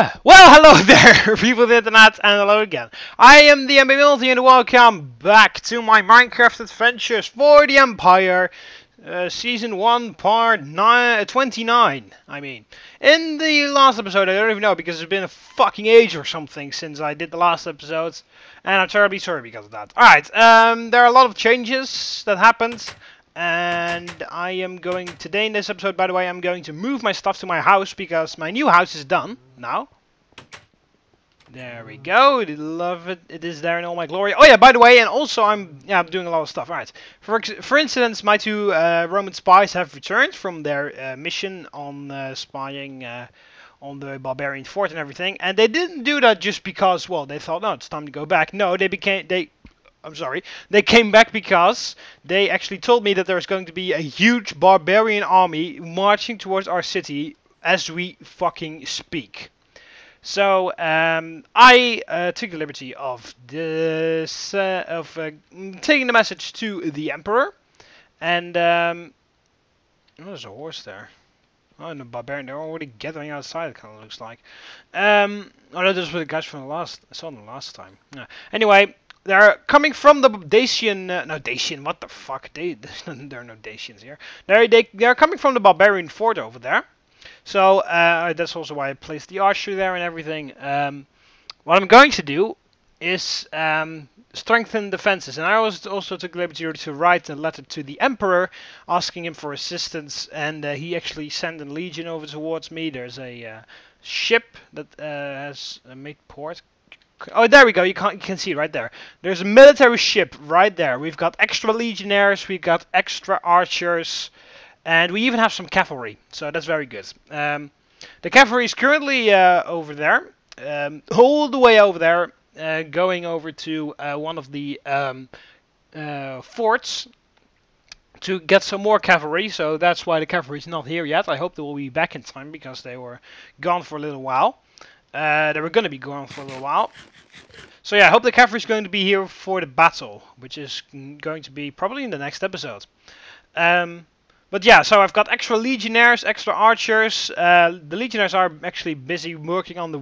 Well, hello there, people of the internet, and hello again. I am the TheMBmulti, and welcome back to my Minecraft adventures for the Empire, Season 1, Part 29, I mean. In the last episode, I don't even know, because it's been a fucking age or something since I did the last episodes, and I'm terribly sorry because of that. Alright, there are a lot of changes that happened. And I am going, today in this episode, by the way, I'm going to move my stuff to my house because my new house is done now. There we go. Love it. It is there in all my glory. Oh yeah, by the way, and also I'm doing a lot of stuff. Alright. For instance, my two Roman spies have returned from their mission on spying on the barbarian fort and everything. And they didn't do that just because, well, they thought, no, it's time to go back. No, they came back because they actually told me that there's going to be a huge barbarian army marching towards our city as we fucking speak. So I took the liberty of this taking the message to the Emperor, and oh, there's a horse there. Oh, and the barbarian, they're already gathering outside, it kind of looks like. Oh no, those were the guys from the last, I saw them last time. Yeah. Anyway, they're coming from the Dacian, no, Dacian, what the fuck, there are no Dacians here. They're coming from the barbarian fort over there. So, that's also why I placed the archer there and everything. What I'm going to do is strengthen defenses. And I also took the liberty to write a letter to the Emperor asking him for assistance. And he actually sent a legion over towards me. There's a ship that has made port. Oh, there we go. You can see right there. There's a military ship right there. We've got extra legionnaires. We've got extra archers. And we even have some cavalry. So that's very good. The cavalry is currently over there. All the way over there. Going over to one of the forts to get some more cavalry. So that's why the cavalry is not here yet. I hope they will be back in time because they were gone for a little while. They were going to be gone for a little while. So yeah, I hope the cavalry is going to be here for the battle, which is going to be probably in the next episode. But yeah, so I've got extra legionnaires, extra archers. The legionnaires are actually busy working on the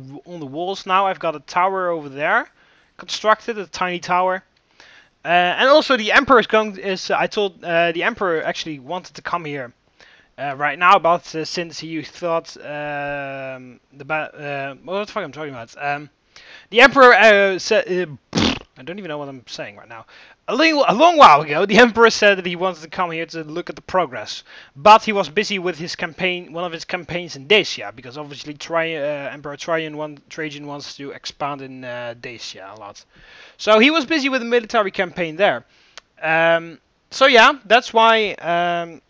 walls now. I've got a tower over there, constructed, a tiny tower. And also the Emperor I told the Emperor actually wanted to come here. Right now, but since he thought what the fuck I'm talking about? The Emperor said, I don't even know what I'm saying right now. A long while ago, the Emperor said that he wanted to come here to look at the progress, but he was busy with his campaign, one of his campaigns in Dacia, because obviously Emperor Trajan wants to expand in Dacia a lot. So he was busy with the military campaign there. So yeah, that's why.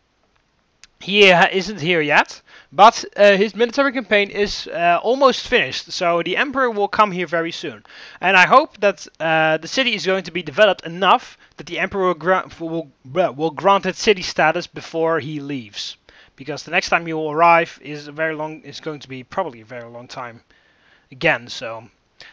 He isn't here yet, but his military campaign is almost finished, so the Emperor will come here very soon. And I hope that the city is going to be developed enough that the Emperor will grant it city status before he leaves. Because the next time he will arrive is going to be probably a very long time again, so...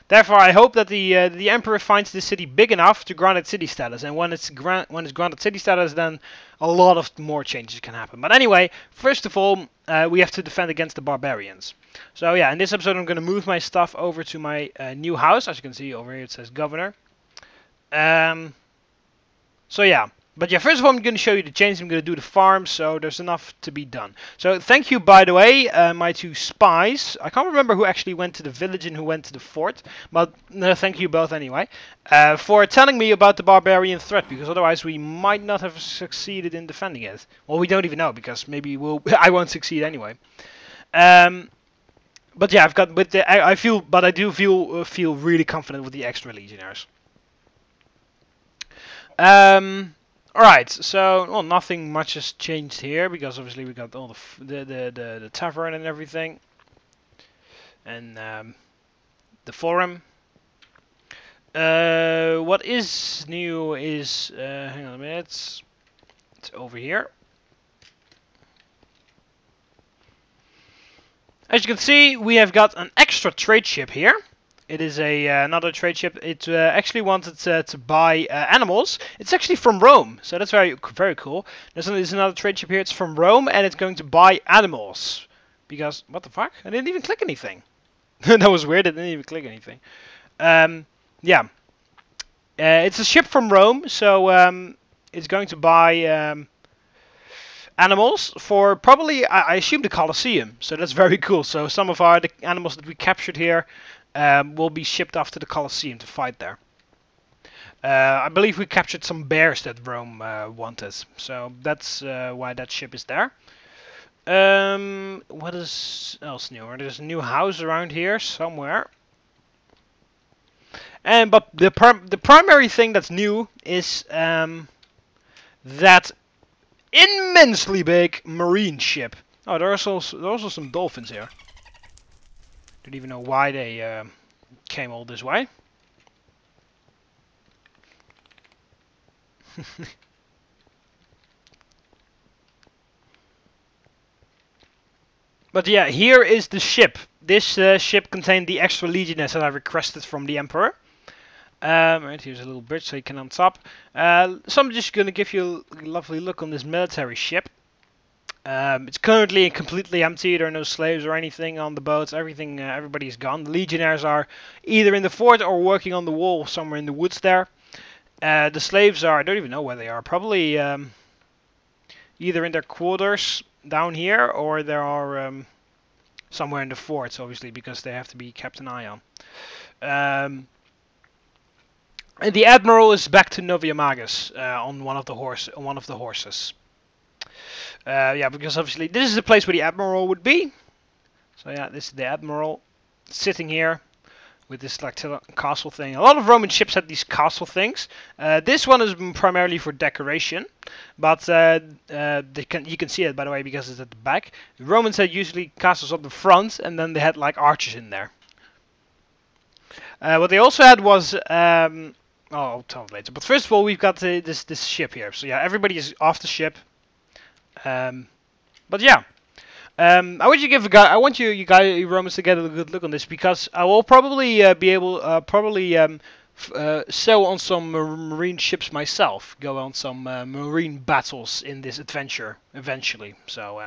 Therefore, I hope that the Emperor finds the city big enough to grant it city status, and when it's granted city status, then a lot of more changes can happen. But anyway, first of all, we have to defend against the barbarians. So yeah, in this episode, I'm going to move my stuff over to my new house. As you can see over here, it says Governor. So yeah. But yeah, first of all, I'm going to show you the changes. I'm going to do the farm, so there's enough to be done. So thank you, by the way, my two spies. I can't remember who actually went to the village and who went to the fort, but thank you both anyway, for telling me about the barbarian threat, because otherwise we might not have succeeded in defending it. Well, we don't even know, because maybe I won't succeed anyway. But yeah, I do feel really confident with the extra legionnaires. Alright, so, well, nothing much has changed here, because obviously we got all the tavern and everything. And, the forum. What is new is, hang on a minute, it's over here. As you can see, we have got an extra trade ship here. It is another trade ship. It actually wanted to buy animals. It's actually from Rome, so that's very cool. There's another trade ship here. It's from Rome, and it's going to buy animals. Because, what the fuck? I didn't even click anything. That was weird. I didn't even click anything. Yeah. It's a ship from Rome, so it's going to buy animals for probably, I assume, the Colosseum. So that's very cool. So some of the animals that we captured here will be shipped off to the Colosseum to fight there. I believe we captured some bears that Rome wanted. So that's why that ship is there. What is else new? There's a new house around here somewhere. But the primary thing that's new is that immensely big marine ship. Oh, there's also some dolphins here. Don't even know why they came all this way. But yeah, here is the ship. This ship contained the extra legionnaires that I requested from the Emperor. Right, here's a little bridge so you can on top. So I'm just going to give you a lovely look on this military ship. It's currently completely empty. There are no slaves or anything on the boats. Everybody is gone. The legionnaires are either in the fort or working on the wall somewhere in the woods there. The slaves are, I don't even know where they are. Probably either in their quarters down here, or they are somewhere in the forts, obviously, because they have to be kept an eye on. And the admiral is back to Novia Magus on one of the horses. Yeah, because obviously this is the place where the admiral would be. So yeah, this is the admiral sitting here with this like castle thing. A lot of Roman ships had these castle things. This one is primarily for decoration, but you can see it, by the way, because it's at the back. The Romans had usually castles on the front, and then they had like arches in there. What they also had was oh, I'll tell later. But first of all, we've got this ship here. So yeah, everybody is off the ship. But yeah. I want you guys, Romans, to get a good look on this, because I will probably be able, sail on some marine ships myself, go on some marine battles in this adventure eventually. So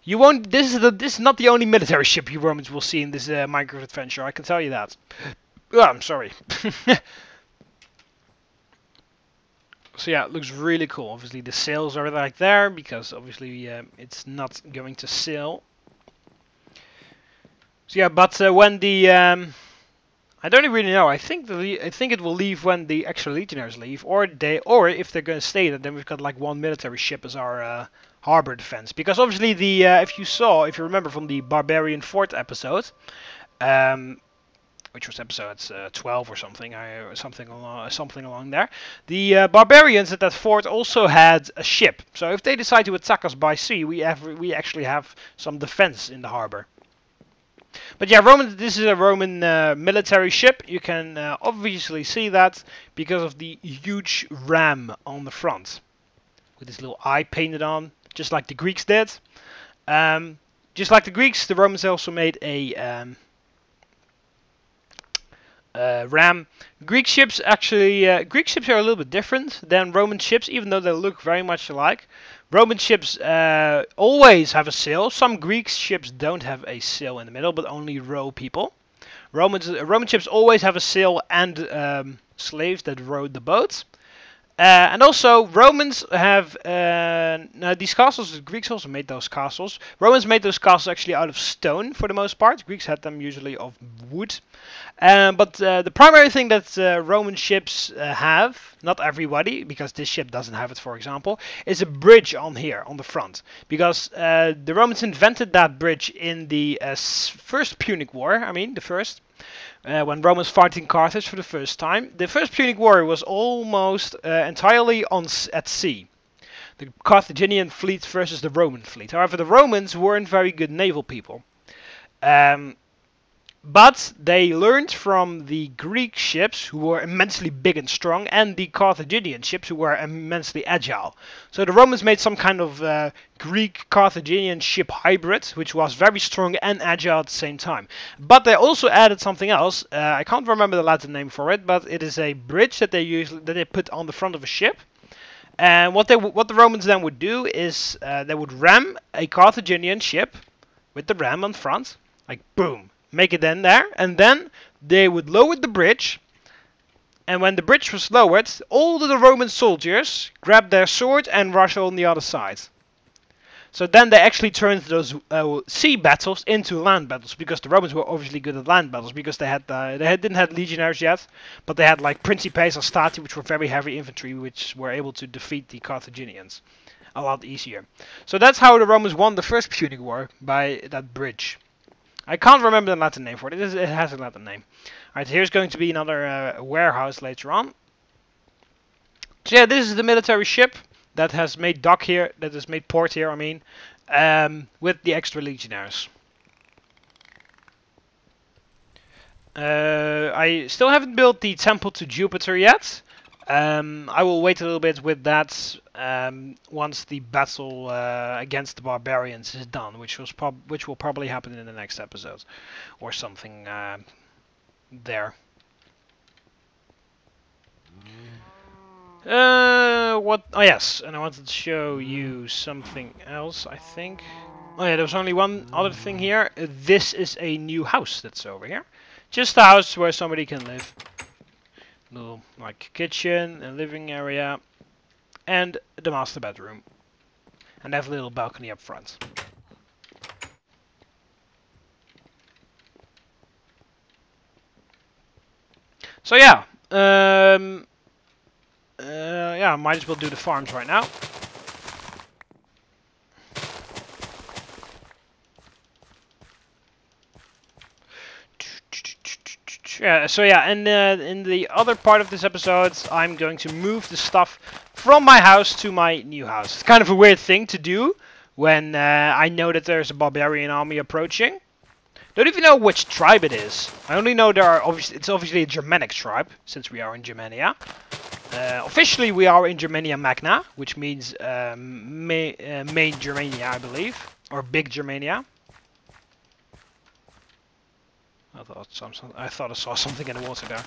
you won't. This is not the only military ship you Romans will see in this Minecraft adventure. I can tell you that. Oh, I'm sorry. So yeah, it looks really cool. Obviously the sails are like there, because obviously it's not going to sail. So yeah, but when the I don't really know. I think it will leave when the extra legionnaires leave, or if they're going to stay, then we've got like one military ship as our harbor defense. Because obviously the if you remember from the barbarian fort episode, which was episode 12 or something, something along there. The barbarians at that fort also had a ship, so if they decide to attack us by sea, we actually have some defense in the harbor. But yeah, this is a Roman military ship. You can obviously see that because of the huge ram on the front, with this little eye painted on, just like the Greeks did. Just like the Greeks, the Romans also made a ram. Greek ships are a little bit different than Roman ships, even though they look very much alike. Roman ships always have a sail. Some Greek ships don't have a sail in the middle, but only row people. Roman ships always have a sail and slaves that row the boats. And also, Romans have now these castles. The Greeks also made those castles. Romans made those castles actually out of stone for the most part. Greeks had them usually of wood. But the primary thing that Roman ships have, not everybody, because this ship doesn't have it, for example, is a bridge on here on the front. Because the Romans invented that bridge in the first Punic War. I mean, the first. When Romans fought in Carthage for the first time. The first Punic War was almost entirely at sea. The Carthaginian fleet versus the Roman fleet. However, the Romans weren't very good naval people. But they learned from the Greek ships, who were immensely big and strong, and the Carthaginian ships, who were immensely agile. So the Romans made some kind of Greek-Carthaginian ship hybrid, which was very strong and agile at the same time. But they also added something else. I can't remember the Latin name for it, but it is a bridge that they put on the front of a ship. And what the Romans then would do is they would ram a Carthaginian ship with the ram on front, like boom. make it in there, and then they would lower the bridge. And when the bridge was lowered, all of the Roman soldiers grabbed their sword and rushed on the other side. So then they actually turned those sea battles into land battles, because the Romans were obviously good at land battles, because didn't have legionaries yet, but they had like principes or stati, which were very heavy infantry, which were able to defeat the Carthaginians a lot easier. So that's how the Romans won the first Punic War, by that bridge. I can't remember the Latin name for it. It has a Latin name. Alright, here's going to be another warehouse later on. So yeah, this is the military ship that has made dock here, that has made port here, I mean, with the extra legionnaires. I still haven't built the temple to Jupiter yet. I will wait a little bit with that once the battle against the barbarians is done, which will probably happen in the next episode or something there. What? Oh yes, and I wanted to show you something else, I think. Oh yeah, there's only one other thing here. This is a new house that's over here. Just a house where somebody can live. Little like kitchen, a living area, and the master bedroom. And they have a little balcony up front. So yeah, yeah, might as well do the farms right now. Yeah, so yeah, and in the other part of this episode, I'm going to move the stuff from my house to my new house. It's kind of a weird thing to do when I know that there's a barbarian army approaching. Don't even know which tribe it is. I only know it's obviously a Germanic tribe, since we are in Germania. Officially, we are in Germania Magna, which means main Germania, I believe, or big Germania. I thought I saw something in the water there.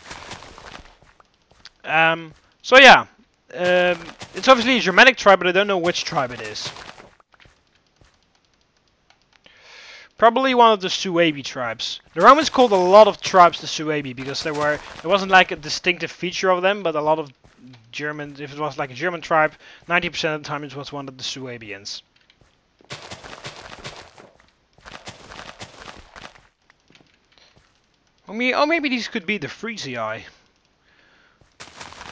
So yeah, it's obviously a Germanic tribe, but I don't know which tribe it is. Probably one of the Suebi tribes. The Romans called a lot of tribes the Suebi because it wasn't like a distinctive feature of them, but a lot of Germans, if it was like a German tribe, 90% of the time it was one of the Suebians. Or maybe these could be the Frisia.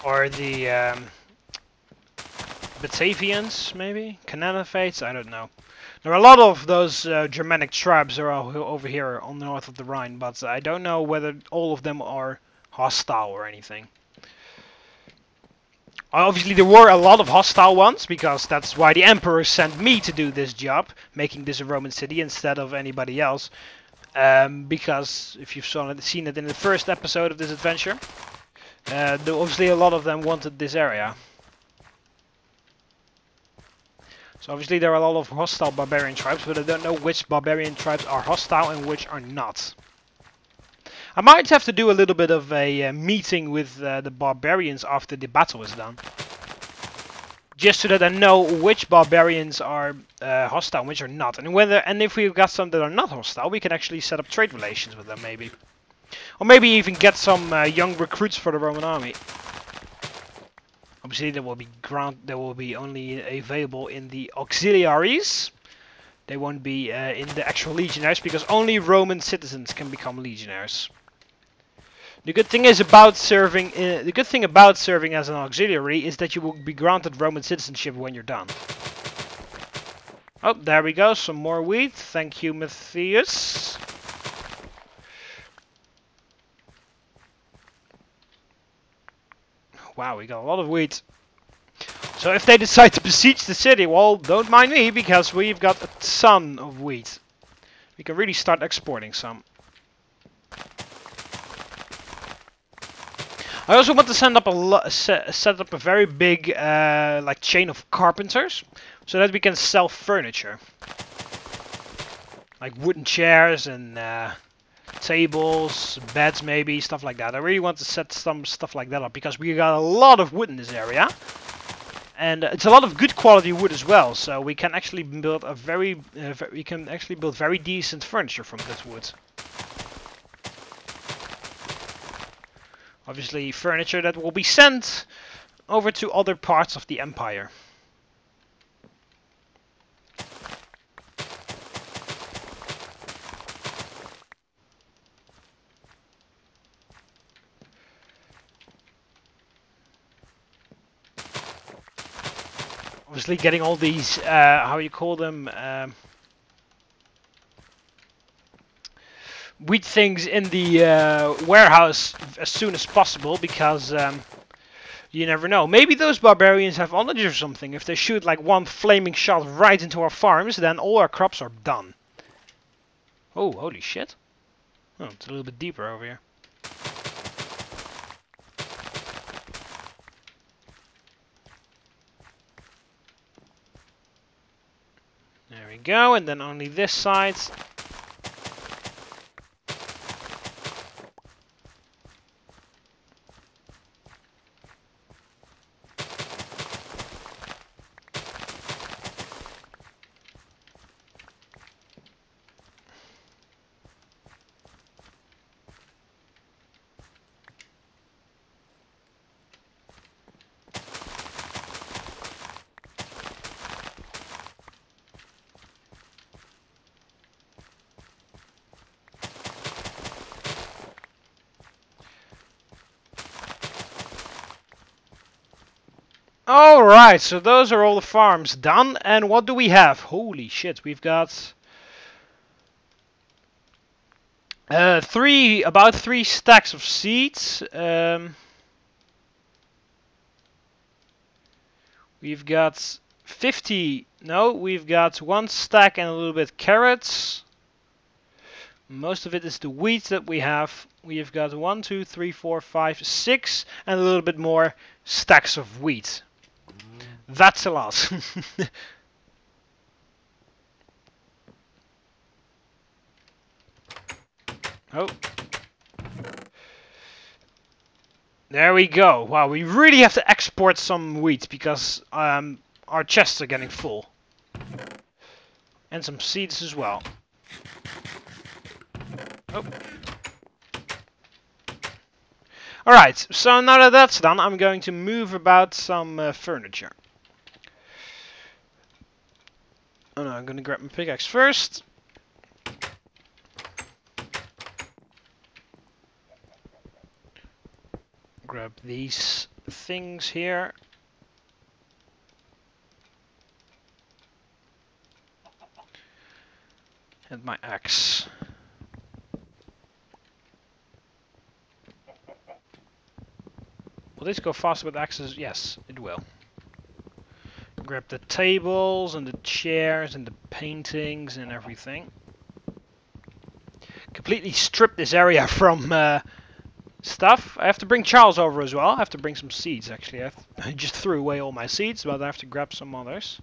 Or the Batavians, maybe? Canaanites? I don't know. There are a lot of those Germanic tribes that are over here on the north of the Rhine, but I don't know whether all of them are hostile or anything. Obviously there were a lot of hostile ones, because that's why the Emperor sent me to do this job, making this a Roman city instead of anybody else. Because if you've seen it in the first episode of this adventure, obviously a lot of them wanted this area. So obviously there are a lot of hostile barbarian tribes, but I don't know which barbarian tribes are hostile and which are not. I might have to do a little bit of a meeting with the barbarians after the battle is done. Just so that I know which barbarians are hostile and which are not. And if we've got some that are not hostile, we can actually set up trade relations with them maybe. Or maybe even get some young recruits for the Roman army. Obviously, they will be only available in the auxiliaries. They won't be in the actual legionaries, because only Roman citizens can become legionaries. The good thing about serving as an auxiliary is that you will be granted Roman citizenship when you're done. Oh, there we go. Some more wheat. Thank you, Matthias. Wow, we got a lot of wheat. So if they decide to besiege the city, well, don't mind me, because we've got a ton of wheat. We can really start exporting some. I also want to set up a very big like chain of carpenters, so that we can sell furniture. Like wooden chairs and tables, beds maybe, stuff like that. I really want to set some stuff like that up, because we got a lot of wood in this area. And it's a lot of good quality wood as well, so we can actually build a very decent furniture from this wood. Obviously furniture that will be sent over to other parts of the empire. Obviously getting all these, how you call them, wheat things in the warehouse as soon as possible, because you never know. Maybe those barbarians have knowledge or something. If they shoot like one flaming shot right into our farms, then all our crops are done. Oh, holy shit. Oh, it's a little bit deeper over here. There we go, and then only this side. Alright, so those are all the farms done. And what do we have? Holy shit, we've got about three stacks of seeds. We've got 50, no, we've got one stack and a little bit carrots. Most of it is the wheat that we have. We've got 1, 2, 3, 4, 5, 6 and a little bit more stacks of wheat. That's a lot. Oh. There we go. Wow, we really have to export some wheat because our chests are getting full. And some seeds as well. Oh. Alright, so now that that's done, I'm going to move about some furniture. Oh no, I'm going to grab my pickaxe first. Grab these things here. And my axe. Will this go faster with axes? Yes, it will. Grab the tables and the chairs and the paintings and everything. Completely strip this area from stuff. I have to bring Charles over as well. I have to bring some seeds actually. I just threw away all my seeds, but I have to grab some others.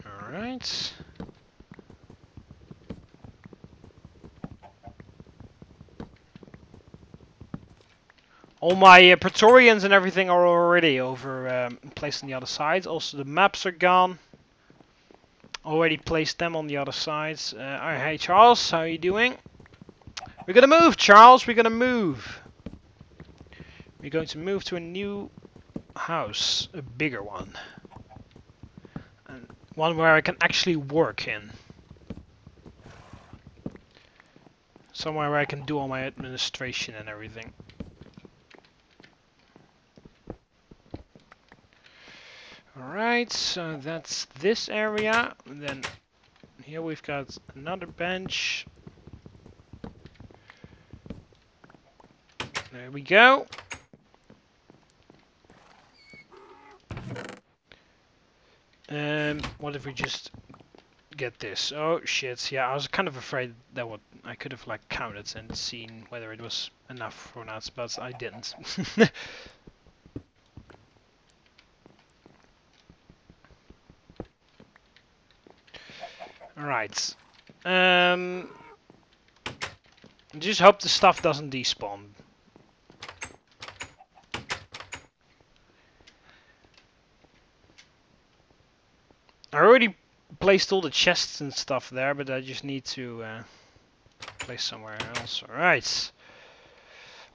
Alright. All my Praetorians and everything are already over placed on the other side. Also the maps are gone. Already placed them on the other sides. Alright, hey Charles, how are you doing? We're gonna move, Charles, we're gonna move. We're going to move to a new house, a bigger one. And one where I can actually work in. Somewhere where I can do all my administration and everything. Alright, so that's this area. And then here we've got another bench. There we go. What if we just get this? Oh shit, yeah, I was kind of afraid that I could have like counted and seen whether it was enough or not, but I didn't. Alright. Just hope the stuff doesn't despawn. I already placed all the chests and stuff there, but I just need to place somewhere else. Alright.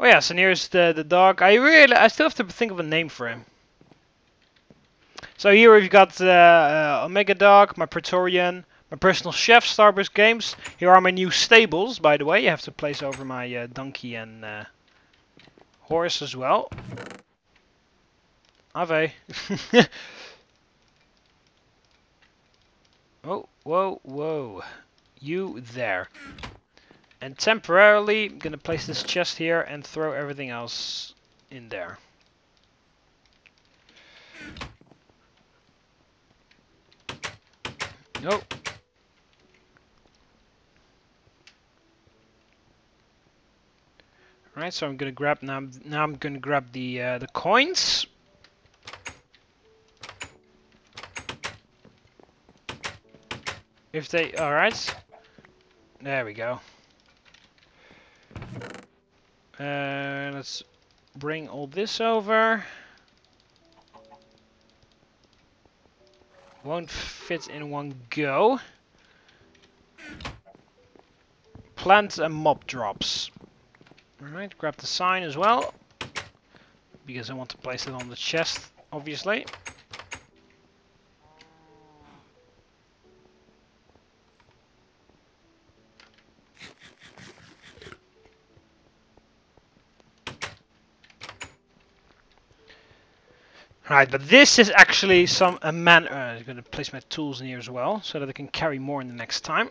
Oh yeah, so here's the dog. I still have to think of a name for him. So here we've got Omega Dog, my Praetorian, my personal chef, Starburst Games. Here are my new stables, by the way. You have to place over my donkey and horse as well. Ave. Oh, whoa, whoa. You there. And temporarily, I'm gonna place this chest here and throw everything else in there. Nope. Alright, so I'm gonna grab now I'm gonna grab the coins. If they alright. There we go. Let's bring all this over. Won't fit in one go. Plant and mob drops. Alright, grab the sign as well. Because I want to place it on the chest, obviously. Right, but this is actually I'm going to place my tools in here as well, so that I can carry more in the next time.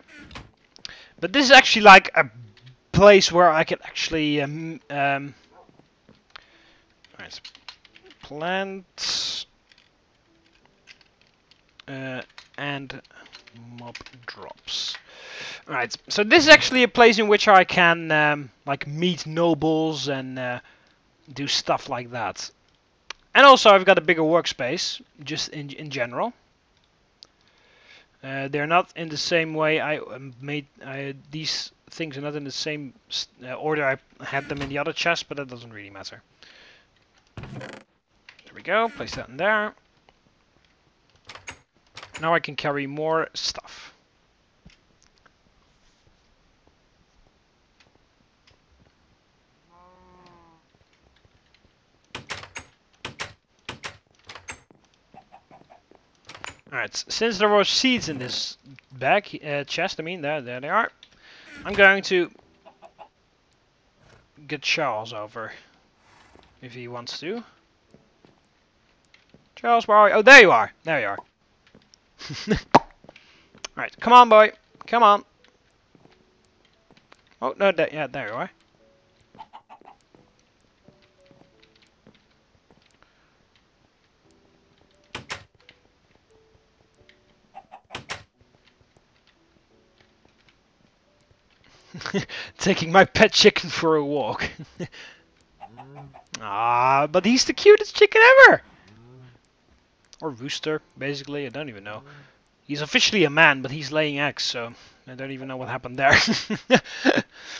But this is actually like a place where I can actually right, plant and mob drops. Right, so this is actually a place in which I can like meet nobles and do stuff like that. And also I've got a bigger workspace, just in general. They're not in the same way I made these things are not in the same order I had them in the other chest, but that doesn't really matter. There we go, place that in there. Now I can carry more stuff. Alright, since there were seeds in this bag, chest, I mean, there they are. I'm going to get Charles over, if he wants to. Charles, where are you? Oh, there you are! There you are. Alright, come on, boy. Come on. Oh, no, yeah, there you are. Taking my pet chicken for a walk. Ah, but he's the cutest chicken ever! Or rooster, basically, I don't even know. He's officially a man, but he's laying eggs, so I don't even know what happened there.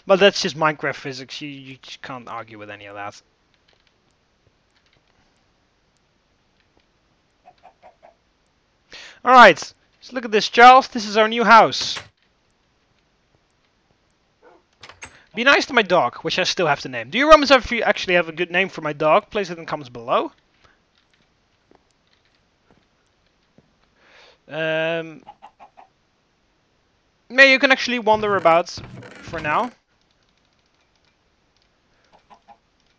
But that's just Minecraft physics, you just can't argue with any of that. Alright, so look at this, Charles, this is our new house. Be nice to my dog, which I still have to name. Do you Romans actually have a good name for my dog? Place it in the comments below. Yeah, you can actually wander about for now.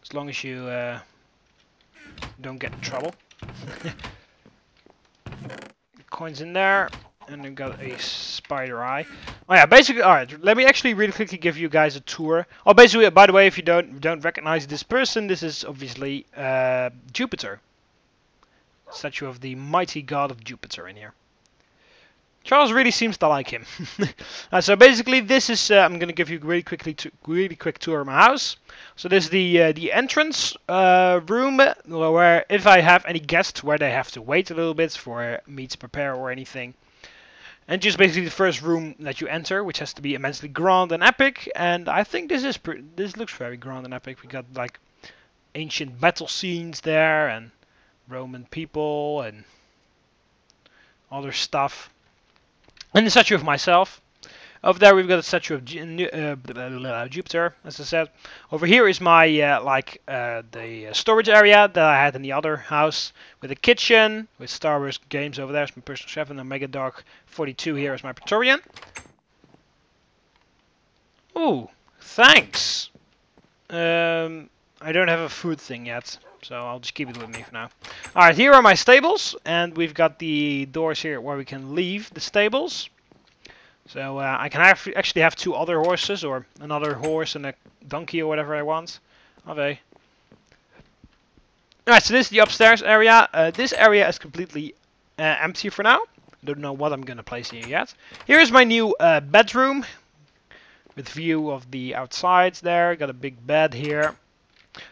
As long as you don't get in trouble. Coins in there. And then got a spider eye. Oh yeah, basically, alright, let me actually really quickly give you guys a tour. Oh, basically, by the way, if you don't recognize this person, this is obviously Jupiter. Statue of the mighty god of Jupiter in here. Charles really seems to like him. So basically, this is I'm gonna give you really quick tour of my house. So this is the entrance room where if I have any guests, where they have to wait a little bit for me to prepare or anything. And just basically the first room that you enter, which has to be immensely grand and epic. And I think this looks very grand and epic. We got like ancient battle scenes there and Roman people and other stuff. And the statue of myself. Over there we've got a statue of Jupiter, as I said. Over here is my the storage area that I had in the other house, with a kitchen, with Star Wars games over there. It's my personal chef, and Omega Dog 42 here is my Praetorian. Ooh, thanks. I don't have a food thing yet, so I'll just keep it with me for now. Alright, here are my stables, and we've got the doors here where we can leave the stables. So I can actually have 2 other horses, or another horse and a donkey or whatever I want. Okay. Alright, so this is the upstairs area. This area is completely empty for now. Don't know what I'm going to place here yet. Here's my new bedroom, with view of the outside there. Got a big bed here.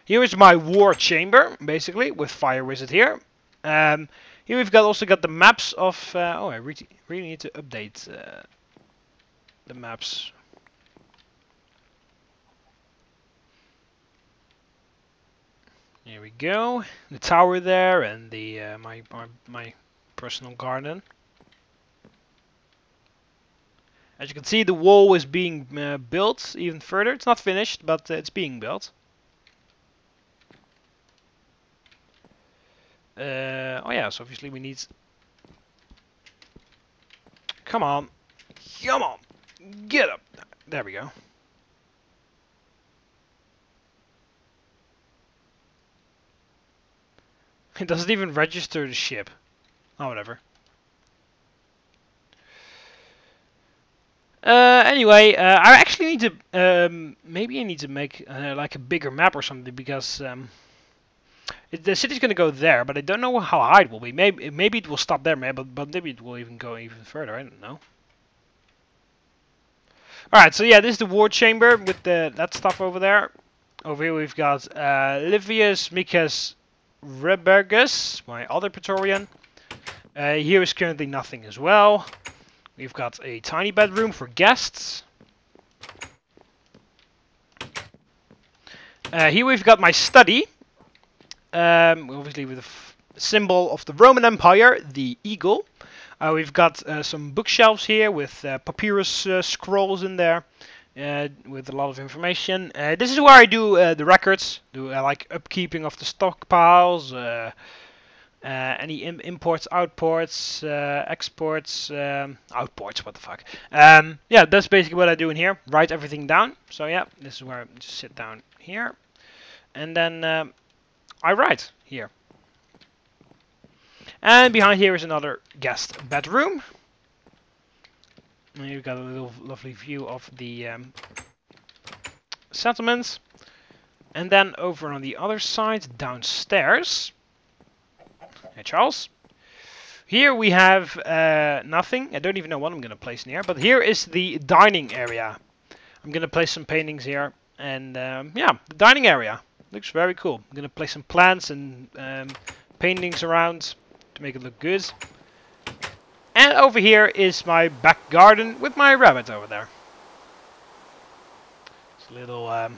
Here is my war chamber, basically, with fire wizard here. Here we've also got the maps of... oh, I really need to update the maps. Here we go. The tower there, and the my personal garden. As you can see, the wall is being built even further. It's not finished, but it's being built. Oh yeah, so obviously we need... Come on. Come on. Get up. There we go. It doesn't even register the ship. Oh, whatever. Anyway, I actually need to... maybe I need to make like a bigger map or something, because... the city's going to go there, but I don't know how high it will be. Maybe it will stop there, but maybe it will even go even further. I don't know. Alright, so yeah, this is the war chamber with that stuff over there. Over here we've got Livius Micus Rebergus, my other Praetorian. Here is currently nothing as well. We've got a tiny bedroom for guests. Here we've got my study. Obviously with the symbol of the Roman Empire, the eagle. We've got some bookshelves here with papyrus scrolls in there, with a lot of information. This is where I do the records, like upkeeping of the stockpiles, any imports, outports, exports, outports, what the fuck. Yeah, that's basically what I do in here, write everything down. So yeah, this is where I just sit down here, and then I write here. And behind here is another guest bedroom. And you've got a little lovely view of the settlements. And then over on the other side, downstairs. Hey, Charles. Here we have nothing. I don't even know what I'm going to place in here. But here is the dining area. I'm going to place some paintings here. And yeah, the dining area. Looks very cool. I'm going to place some plants and paintings around to make it look good. And over here is my back garden with my rabbit over there. It's a little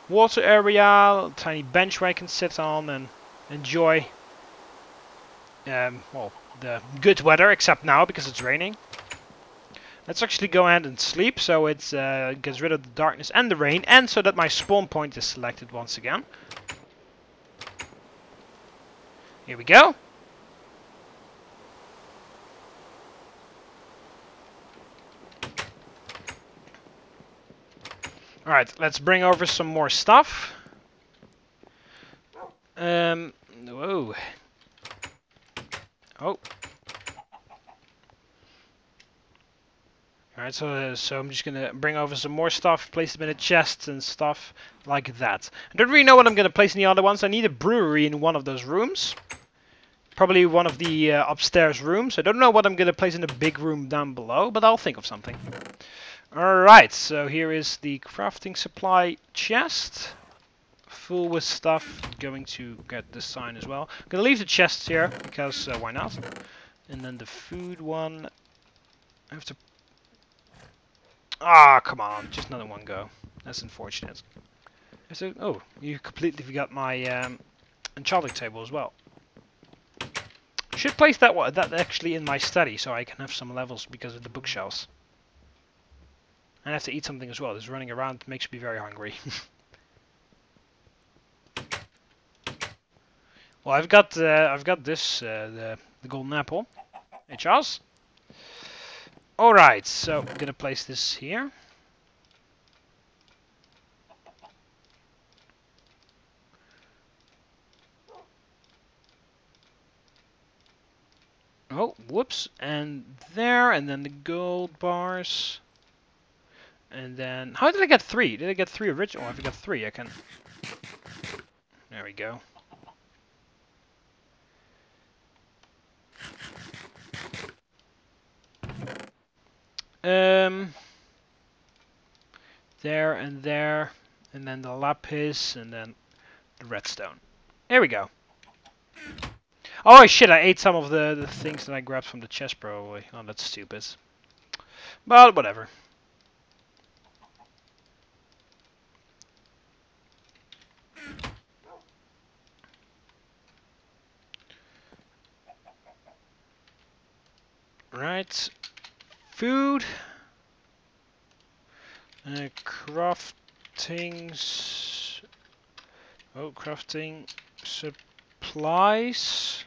water area, a tiny bench where I can sit on and enjoy well, the good weather, except now because it's raining. Let's actually go ahead and sleep, so it gets rid of the darkness and the rain, and so that my spawn point is selected once again. Here we go. Alright, let's bring over some more stuff. Whoa. Oh. Alright, so I'm just gonna bring over some more stuff, place them in a chest and stuff like that. I don't really know what I'm gonna place in the other ones. I need a brewery in one of those rooms. Probably one of the upstairs rooms. I don't know what I'm gonna place in the big room down below, but I'll think of something. Alright, so here is the crafting supply chest. Full with stuff. Going to get this sign as well. I'm gonna leave the chests here, because why not? And then the food one. I have to... Ah, come on. Just another one go. That's unfortunate. So, oh, you completely forgot my enchanting table as well. Should place that actually in my study so I can have some levels because of the bookshelves. And I have to eat something as well. This running around makes me very hungry. Well, I've got this the golden apple. Hey Charles. All right, so I'm gonna place this here. Oh, whoops! And there, and then the gold bars. And then, how did I get 3? Did I get 3 original? Oh, I've got 3. I can. There we go. There and there, and then the lapis, and then the redstone. There we go. Oh shit! I ate some of the things that I grabbed from the chest, probably. Oh, that's stupid. But whatever. Right. Food. Crafting. Oh, crafting supplies.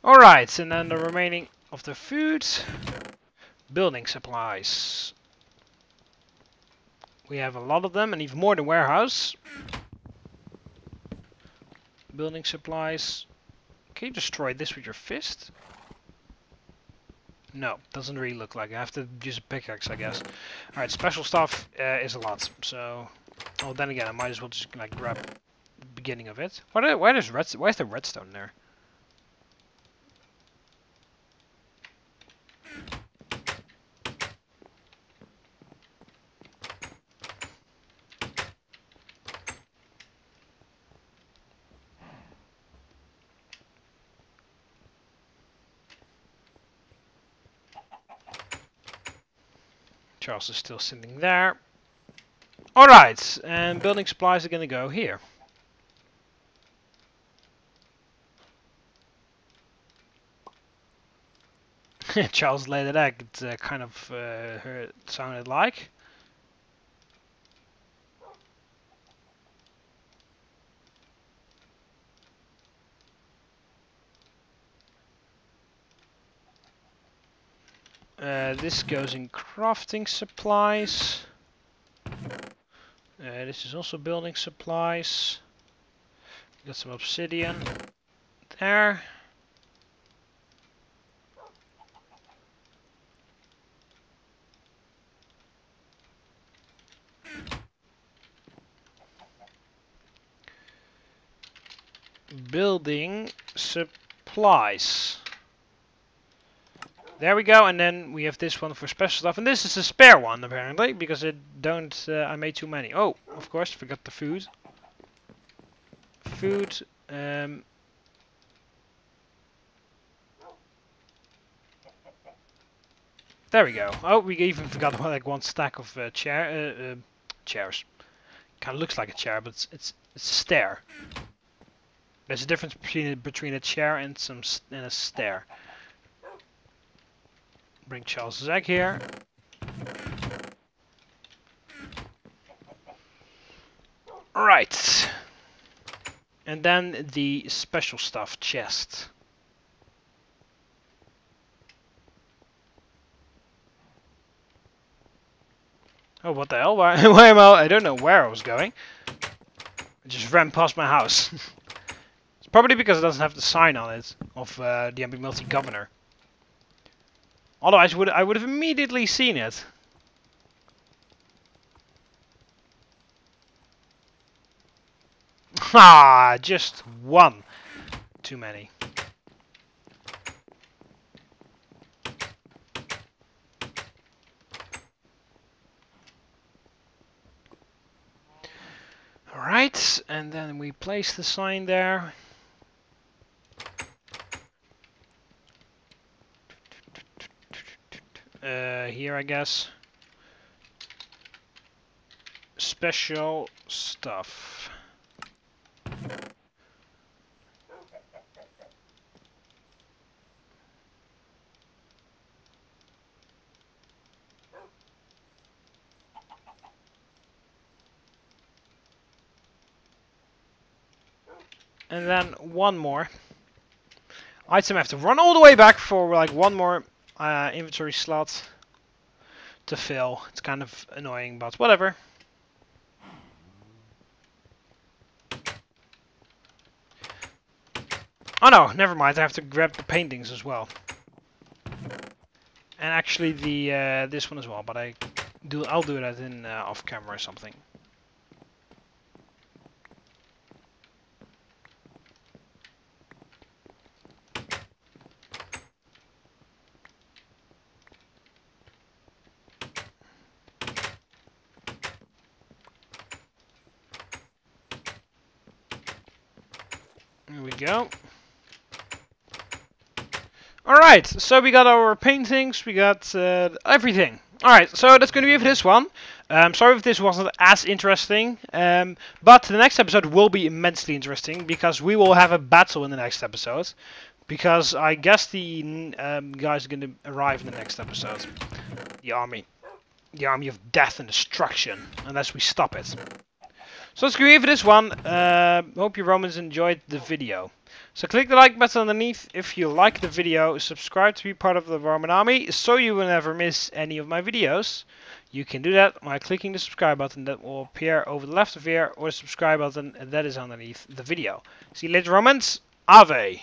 Alright, and then the remaining of the food. Building supplies. We have a lot of them, and even more than warehouse. Building supplies. Can you destroy this with your fist? No, doesn't really look like it. I have to use a pickaxe, I guess. Alright, special stuff is a lot, so... Oh, then again, I might as well just like grab the beginning of it. Why is the redstone there? Charles is still sitting there. Alright, and building supplies are gonna go here. Charles laid it out, it kind of sounded like. This goes in crafting supplies. This is also building supplies. Got some obsidian there. Building supplies. There we go, and then we have this one for special stuff, and this is a spare one apparently because I made too many. Oh, of course, forgot the food. Food. There we go. Oh, we even forgot like one stack of chairs. Kind of looks like a chair, but it's a stair. There's a difference between a chair and a stair. Bring Charles' egg here. Right. And then the special stuff chest. Oh, what the hell? Why am I don't know where I was going. I just ran past my house. It's probably because it doesn't have the sign on it of the TheMBmulti governor. Otherwise, I would have immediately seen it. Ah, just one. Too many. Alright, and then we place the sign there. Here, I guess. Special stuff. And then one more. Item I have to run all the way back for like one more inventory slot to fill. It's kind of annoying, but whatever. Oh no, never mind. I have to grab the paintings as well, and actually the this one as well. But I'll do that in off camera or something. Here we go. Alright, so we got our paintings, we got everything. Alright, so that's going to be it for this one. Sorry if this wasn't as interesting, but the next episode will be immensely interesting, because we will have a battle in the next episode. Because I guess the guys are going to arrive in the next episode. The army. The army of death and destruction, unless we stop it. So that's going to be it for this one. Hope you Romans enjoyed the video. So click the like button underneath if you like the video. Subscribe to be part of the Roman army so you will never miss any of my videos. You can do that by clicking the subscribe button that will appear over the left of here, or the subscribe button that is underneath the video. See you later, Romans. Ave!